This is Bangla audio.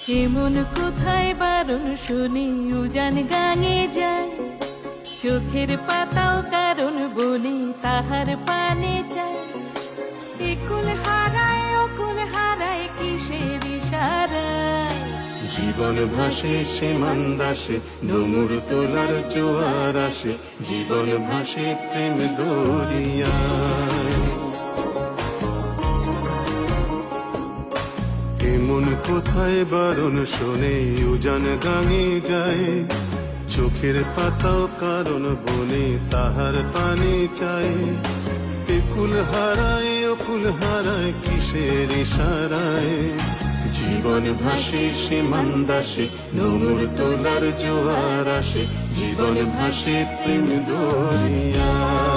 এমন কোথায় বারণ শুনি উজান গাঙে যায়, চোখের পাতাও কারণ বনি তাহার পানে চায়। একুল হারায় অকুল হারায় কিসের ইশারায়, জীবন ভাসে সে মান্দাসে ডুমুর তোলার জোয়ার আসে, জীবন ভাসে প্রেম দরিয়ায়। এমন কোথায় বারণ শোনে উজান গাঙে যায়, চোখের পাতাও কারণ বনে তাহার পানে চায়। একুল হারায় অকুল হারায় কিসের ইশারায়, জীবন ভাসে সে মান্দাসে ডুমুর তোলার জোয়ার আসে, জীবন ভাসে প্রেম দরিয়ায়।